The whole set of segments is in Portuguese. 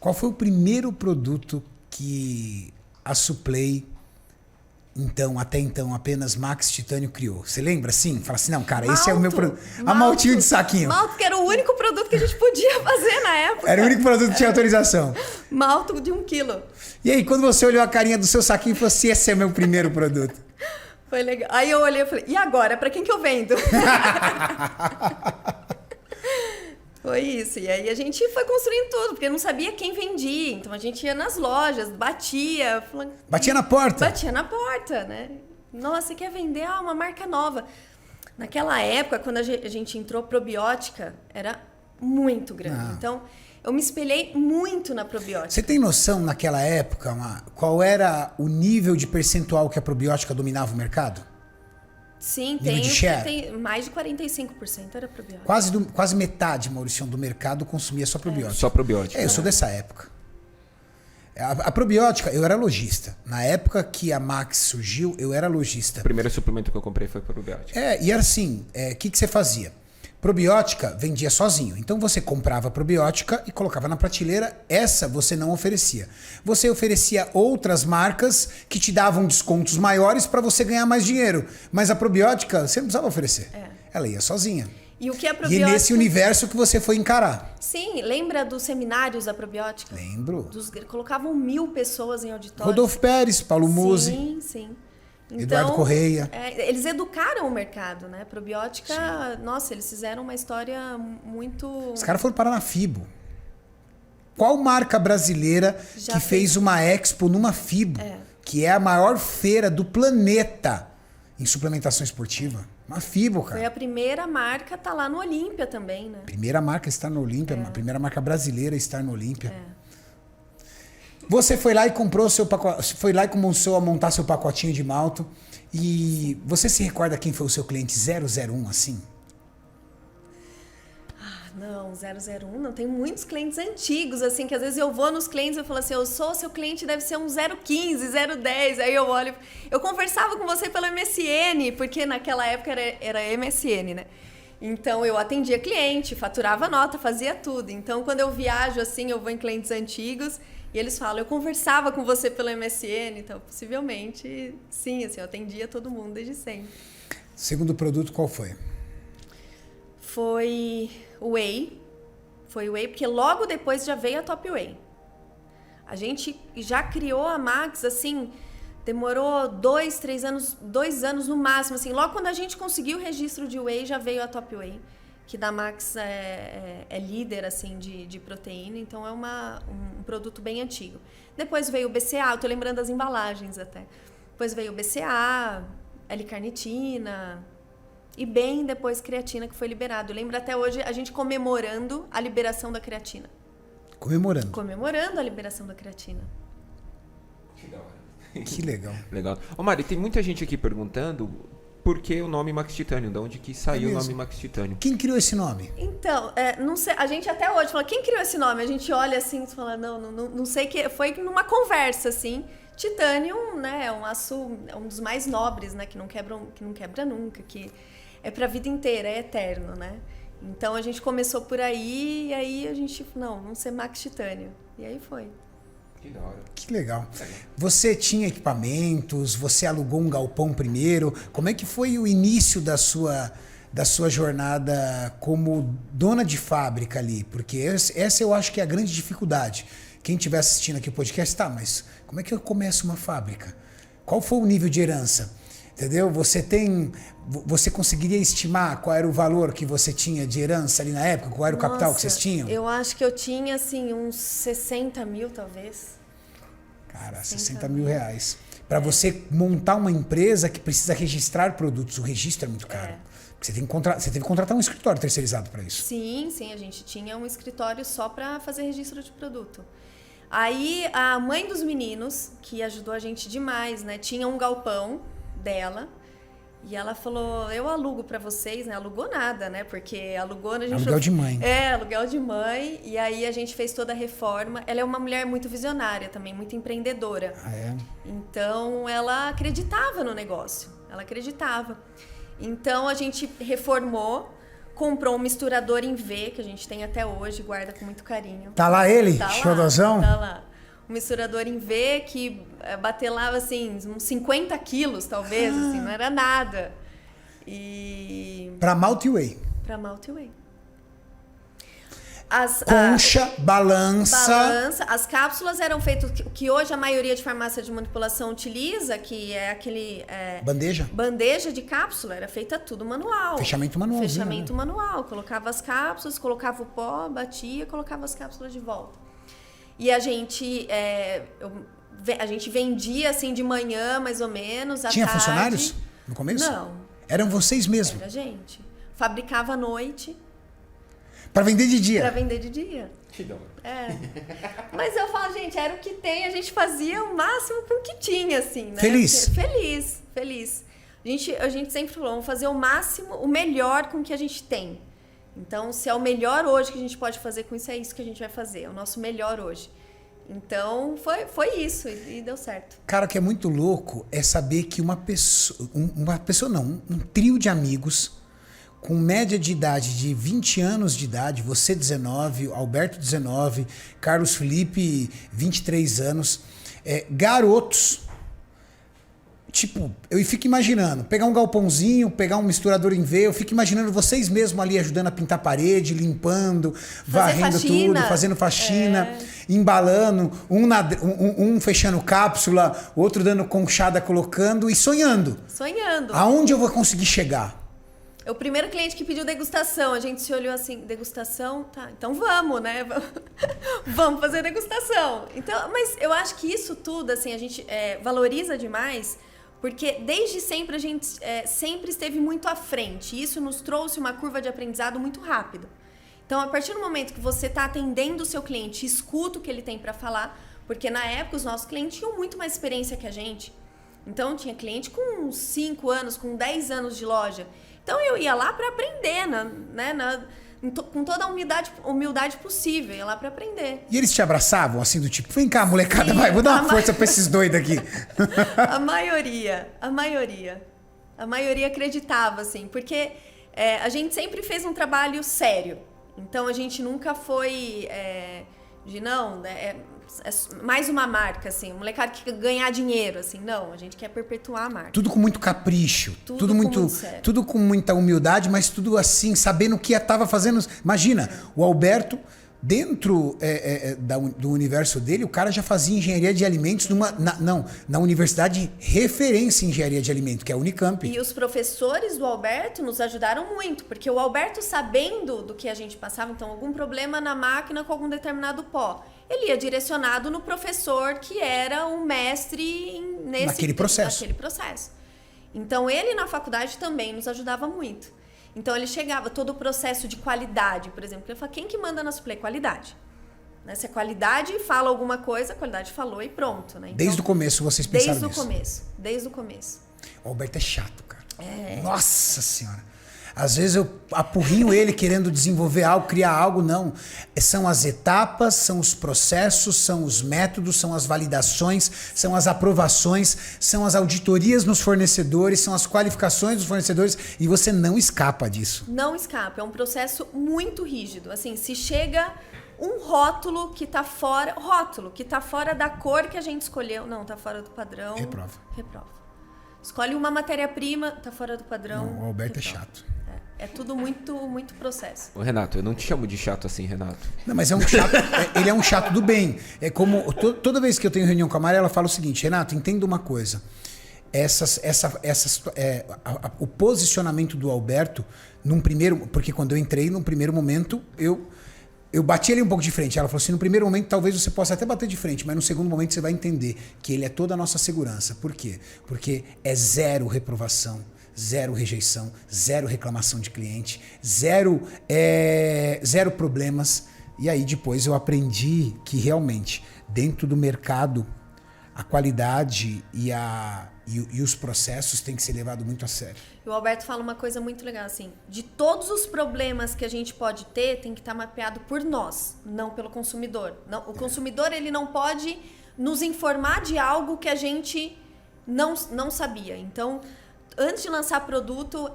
Qual foi o primeiro produto que a Suplay, até então, apenas Max Titânio criou? Você lembra assim? Fala assim, não, cara, esse é o meu produto. A maltinho de saquinho. Malto, que era o único produto que a gente podia fazer na época. Era o único produto que tinha autorização. Malto de 1 quilo. E aí, quando você olhou a carinha do seu saquinho e falou assim, esse é meu primeiro produto? Foi legal. Aí eu olhei e falei, e agora? Pra quem que eu vendo? Foi isso. E aí a gente foi construindo tudo, porque não sabia quem vendia. Então a gente ia nas lojas, batia. Batia na porta? Batia na porta, né? Nossa, você quer vender uma marca nova. Naquela época, quando a gente entrou, probiótica era muito grande. Então, eu me espelhei muito na probiótica. Você tem noção, naquela época, qual era o nível de percentual que a probiótica dominava o mercado? Sim, tem mais de 45% era probiótica. Quase metade, Maurício, do mercado consumia só probiótica. Só probiótica. Eu sou dessa época. A probiótica, eu era lojista. Na época que a Max surgiu, eu era lojista. O primeiro suplemento que eu comprei foi probiótica. E era assim, o que você fazia? Probiótica vendia sozinho. Então você comprava probiótica e colocava na prateleira. Essa você não oferecia. Você oferecia outras marcas que te davam descontos maiores para você ganhar mais dinheiro. Mas a probiótica você não precisava oferecer. Ela ia sozinha. E o que é probiótica? E nesse universo que você foi encarar. Sim, lembra dos seminários da probiótica? Lembro. Colocavam 1000 pessoas em auditório. Rodolfo Pérez, Paulo Musi. Sim, sim. Então, Eduardo Correia. Eles educaram o mercado, né? Probiótica, nossa, eles fizeram uma história muito... Os caras foram parar na FIBO. Qual marca brasileira que fez uma expo numa FIBO? Que é a maior feira do planeta em suplementação esportiva? Uma FIBO, cara. Foi a primeira marca a estar lá no Olímpia também, né? Primeira marca a estar no Olímpia, a primeira marca brasileira a estar no Olímpia. Você foi lá e comprou seu pacote, foi lá e começou a montar seu pacotinho de malto. E você se recorda quem foi o seu cliente 001, assim? Não, 001 não. Tem muitos clientes antigos, assim, que às vezes eu vou nos clientes e eu falo assim, eu sou seu cliente, deve ser um 015, 010. Aí eu olho, eu conversava com você pelo MSN, porque naquela época era MSN, né? Então eu atendia cliente, faturava nota, fazia tudo. Então quando eu viajo assim, eu vou em clientes antigos e eles falam, eu conversava com você pelo MSN, então possivelmente sim, assim, eu atendia todo mundo desde sempre. Segundo produto, qual foi? Foi o Whey. Foi o Whey, porque logo depois já veio a Top Whey. A gente já criou a Max, assim, demorou 2 anos no máximo, assim. Logo quando a gente conseguiu o registro de Whey, já veio a Top Whey, que da Max é líder, assim, de proteína. Então é um produto bem antigo. Depois veio o BCA, eu tô lembrando das embalagens até. Depois veio o BCA, L-carnitina... E bem depois creatina, que foi liberado. Eu lembro até hoje a gente comemorando a liberação da creatina. Comemorando? Comemorando a liberação da creatina. Que da hora. Que legal. Legal. Ô Mari, tem muita gente aqui perguntando por que o nome Max Titânio, de onde que saiu o nome Max Titânio. Quem criou esse nome? Então, não sei, a gente até hoje fala, quem criou esse nome? A gente olha assim e fala, não sei, que foi numa conversa, assim. Titânio, né, é um aço, é um dos mais nobres, né, que não quebra nunca, que é pra vida inteira, é eterno, né? Então a gente começou por aí, e aí a gente, vamos ser Max Titânio. E aí foi. Que da hora. Que legal. Você tinha equipamentos, você alugou um galpão primeiro. Como é que foi o início da sua jornada como dona de fábrica ali? Porque essa eu acho que é a grande dificuldade. Quem estiver assistindo aqui o podcast, mas como é que eu começo uma fábrica? Qual foi o nível de herança? Entendeu? Você conseguiria estimar qual era o valor que você tinha de herança ali na época? Qual era o capital que vocês tinham? Eu acho que eu tinha, assim, uns 60 mil, talvez. Cara, 60 mil reais. Para você montar uma empresa que precisa registrar produtos, o registro é muito caro. Porque você teve que contratar um escritório terceirizado para isso. Sim, a gente tinha um escritório só para fazer registro de produto. Aí, a mãe dos meninos, que ajudou a gente demais, né? Tinha um galpão dela e ela falou, eu alugo para vocês, né? Alugou nada, né? Porque alugou... A gente aluguel de mãe. Aluguel de mãe. E aí a gente fez toda a reforma. Ela é uma mulher muito visionária também, muito empreendedora. Ah, é? Então, ela acreditava no negócio. Ela acreditava. Então, a gente reformou, comprou um misturador em V, que a gente tem até hoje, guarda com muito carinho. Tá lá ele? Tá lá, Xodozão? tá lá. Um misturador em V que batelava, assim, uns 50 quilos, talvez, assim, não era nada. E... Pra Malt Whey. Pra Malt Whey. Concha, balança. As cápsulas eram feitas, que hoje a maioria de farmácia de manipulação utiliza, que é aquele... Bandeja? Bandeja de cápsula, era feita tudo manual. Fechamento manual. Fechamento manual. Colocava as cápsulas, colocava o pó, batia, colocava as cápsulas de volta. E a gente vendia assim de manhã, mais ou menos, à Tinha tarde. funcionários no começo? Não. Eram vocês mesmos? Era a gente. Fabricava à noite. Pra vender de dia? Pra vender de dia. Mas eu falo, gente, era o que tem, a gente fazia o máximo com o que tinha, assim, né? Feliz? Feliz. A gente sempre falou, vamos fazer o máximo, o melhor com o que a gente tem. Então, se é o melhor hoje que a gente pode fazer com isso, é isso que a gente vai fazer. É o nosso melhor hoje. Então, foi isso e deu certo. Cara, o que é muito louco é saber que um trio de amigos com média de idade de 20 anos de idade, você 19, Alberto 19, Carlos Felipe 23 anos, garotos. Tipo, eu fico imaginando, pegar um galpãozinho, pegar um misturador em V, eu fico imaginando vocês mesmos ali ajudando a pintar a parede, limpando, varrendo tudo, fazendo faxina, embalando, um fechando cápsula, outro dando conchada, colocando e sonhando. Aonde eu vou conseguir chegar? É o primeiro cliente que pediu degustação, a gente se olhou assim, degustação? Tá, então vamos, né? Vamos fazer degustação. Então, mas eu acho que isso tudo, assim, a gente valoriza demais, porque desde sempre a gente sempre esteve muito à frente. E isso nos trouxe uma curva de aprendizado muito rápida. Então, a partir do momento que você está atendendo o seu cliente, escuta o que ele tem para falar, porque na época os nossos clientes tinham muito mais experiência que a gente. Então, tinha cliente com 5 anos, com 10 anos de loja. Então, eu ia lá para aprender, com toda a humildade possível, ia lá para aprender. E eles te abraçavam, assim, do tipo, vem cá, molecada, sim, vou dar uma força para esses doidos aqui. A maioria acreditava, assim, porque a gente sempre fez um trabalho sério. Então, a gente nunca foi mais uma marca, assim, um molecada que quer ganhar dinheiro, assim, não, a gente quer perpetuar a marca. Tudo com muito capricho, tudo com muita humildade, mas tudo assim, sabendo o que estava fazendo. Imagina, o Alberto, dentro do universo dele, o cara já fazia engenharia de alimentos na universidade referência em engenharia de alimentos, que é a Unicamp. E os professores do Alberto nos ajudaram muito, porque o Alberto, sabendo do que a gente passava, então, algum problema na máquina com algum determinado pó, ele ia direcionado no professor que era um mestre naquele processo. Então, ele na faculdade também nos ajudava muito. Então, ele chegava, todo o processo de qualidade, por exemplo, ele falava, quem que manda na Suplay? Qualidade. Né? Se a qualidade fala alguma coisa, a qualidade falou e pronto. Né? Então, desde o começo vocês pensaram nisso? Desde o começo. O Alberto é chato, cara. Nossa Senhora. Às vezes eu apurrinho ele querendo desenvolver algo, criar algo, não. São as etapas, são os processos, são os métodos, são as validações, são as aprovações, são as auditorias nos fornecedores, são as qualificações dos fornecedores e você não escapa disso. Não escapa, é um processo muito rígido. Assim, se chega um rótulo que tá fora da cor que a gente escolheu, não, tá fora do padrão. Reprova. Escolhe uma matéria-prima, tá fora do padrão. Não, o Alberto é chato. É tudo muito, muito processo. Ô, Renato, eu não te chamo de chato assim, Renato. Não, mas é um chato, ele é um chato do bem. É como toda vez que eu tenho reunião com a Mari, ela fala o seguinte, Renato, entenda uma coisa. O posicionamento do Alberto, porque quando eu entrei, num primeiro momento, eu bati ele um pouco de frente. Ela falou assim, no primeiro momento talvez você possa até bater de frente, mas no segundo momento você vai entender que ele é toda a nossa segurança. Por quê? Porque é zero reprovação, zero rejeição, zero reclamação de cliente, zero problemas. E aí depois eu aprendi que realmente dentro do mercado a qualidade e os processos têm que ser levados muito a sério. E o Alberto fala uma coisa muito legal, assim, de todos os problemas que a gente pode ter, tem que estar mapeado por nós, não pelo consumidor. Não, o consumidor, ele não pode nos informar de algo que a gente não sabia. Então, antes de lançar produto,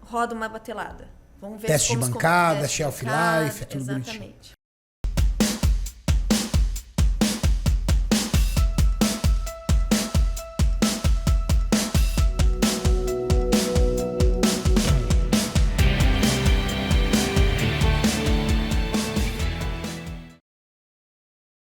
roda uma batelada. Vamos ver Teste de como bancada, teste de shelf bancada, life, tudo bonitinho. exatamente.